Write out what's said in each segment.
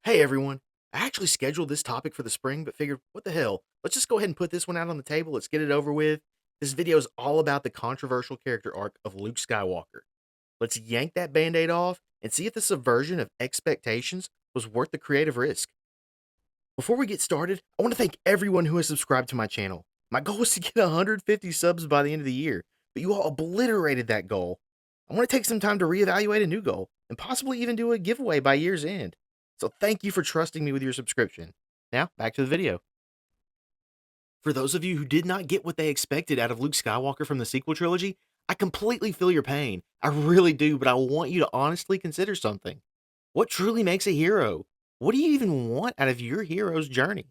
Hey everyone, I actually scheduled this topic for the spring, but figured, what the hell? Let's just go ahead and put this one out on the table. Let's get it over with. This video is all about the controversial character arc of Luke Skywalker. Let's yank that band aid off and see if the subversion of expectations was worth the creative risk. Before we get started, I want to thank everyone who has subscribed to my channel. My goal was to get 150 subs by the end of the year, but you all obliterated that goal. I want to take some time to reevaluate a new goal and possibly even do a giveaway by year's end. So thank you for trusting me with your subscription. Now, back to the video. For those of you who did not get what they expected out of Luke Skywalker from the sequel trilogy, I completely feel your pain. I really do, but I want you to honestly consider something. What truly makes a hero? What do you even want out of your hero's journey?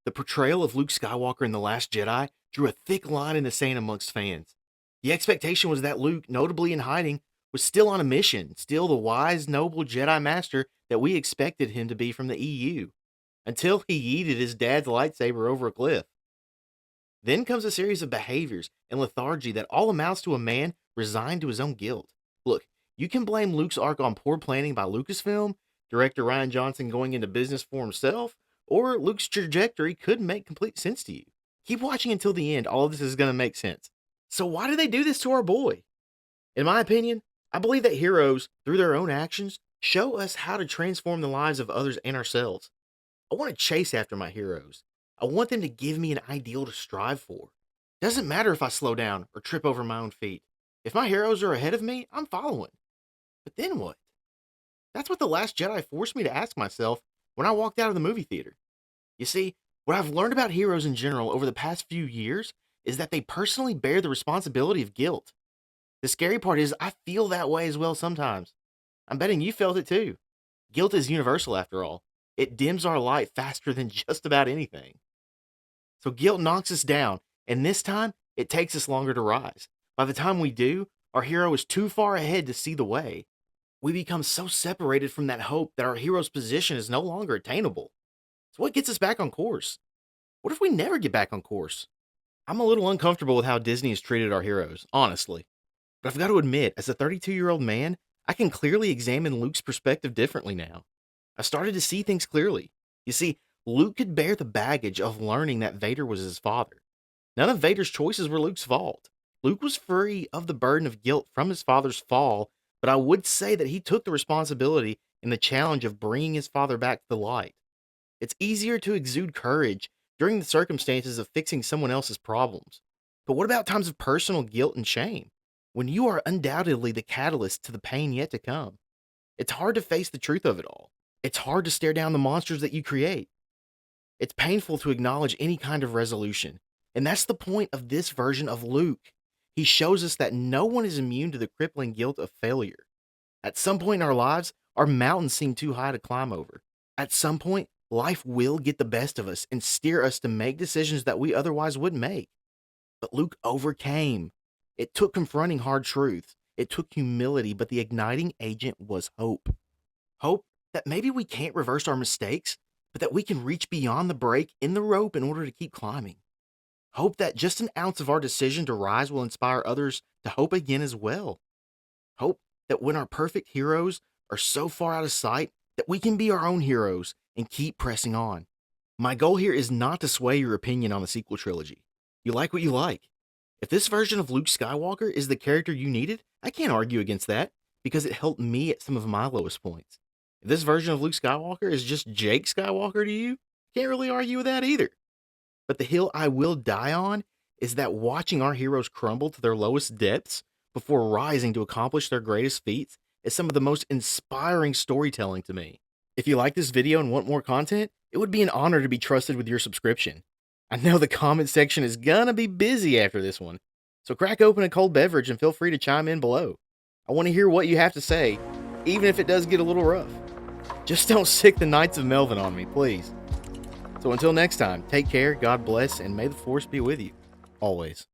The portrayal of Luke Skywalker in The Last Jedi drew a thick line in the sand amongst fans. The expectation was that Luke, notably in hiding, was still on a mission, still the wise, noble Jedi Master that we expected him to be from the EU, until he yeeted his dad's lightsaber over a cliff. Then comes a series of behaviors and lethargy that all amounts to a man resigned to his own guilt. Look, you can blame Luke's arc on poor planning by Lucasfilm, director Ryan Johnson going into business for himself, or Luke's trajectory could make complete sense to you. Keep watching until the end, all of this is going to make sense. So why do they do this to our boy? In my opinion, I believe that heroes, through their own actions, show us how to transform the lives of others and ourselves. I want to chase after my heroes. I want them to give me an ideal to strive for. Doesn't matter if I slow down or trip over my own feet. If my heroes are ahead of me, I'm following. But then what? That's what The Last Jedi forced me to ask myself when I walked out of the movie theater. You see, what I've learned about heroes in general over the past few years is that they personally bear the responsibility of guilt. The scary part is I feel that way as well sometimes. I'm betting you felt it too. Guilt is universal after all. It dims our light faster than just about anything. So guilt knocks us down, and this time it takes us longer to rise. By the time we do, our hero is too far ahead to see the way. We become so separated from that hope that our hero's position is no longer attainable. So what gets us back on course? What if we never get back on course? I'm a little uncomfortable with how Disney has treated our heroes, honestly. But I've got to admit, as a 32-year-old man, I can clearly examine Luke's perspective differently now. I started to see things clearly. You see, Luke could bear the baggage of learning that Vader was his father. None of Vader's choices were Luke's fault. Luke was free of the burden of guilt from his father's fall, but I would say that he took the responsibility in the challenge of bringing his father back to the light. It's easier to exude courage during the circumstances of fixing someone else's problems. But what about times of personal guilt and shame, when you are undoubtedly the catalyst to the pain yet to come? It's hard to face the truth of it all. It's hard to stare down the monsters that you create. It's painful to acknowledge any kind of resolution. And that's the point of this version of Luke. He shows us that no one is immune to the crippling guilt of failure. At some point in our lives, our mountains seem too high to climb over. At some point, life will get the best of us and steer us to make decisions that we otherwise wouldn't make. But Luke overcame. It took confronting hard truths. It took humility, but the igniting agent was hope. Hope that maybe we can't reverse our mistakes, but that we can reach beyond the break in the rope in order to keep climbing. Hope that just an ounce of our decision to rise will inspire others to hope again as well. Hope that when our perfect heroes are so far out of sight, that we can be our own heroes and keep pressing on. My goal here is not to sway your opinion on the sequel trilogy. You like what you like. If this version of Luke Skywalker is the character you needed, I can't argue against that because it helped me at some of my lowest points. If this version of Luke Skywalker is just JAKE Skywalker to you, can't really argue with that either. But the hill I will die on is that watching our heroes crumble to their lowest depths before rising to accomplish their greatest feats is some of the most inspiring storytelling to me. If you like this video and want more content, it would be an honor to be trusted with your subscription. I know the comment section is gonna be busy after this one, so crack open a cold beverage and feel free to chime in below. I want to hear what you have to say, even if it does get a little rough. Just don't sick the Knights of Melvin on me, please. So until next time, take care, God bless, and may the Force be with you, always.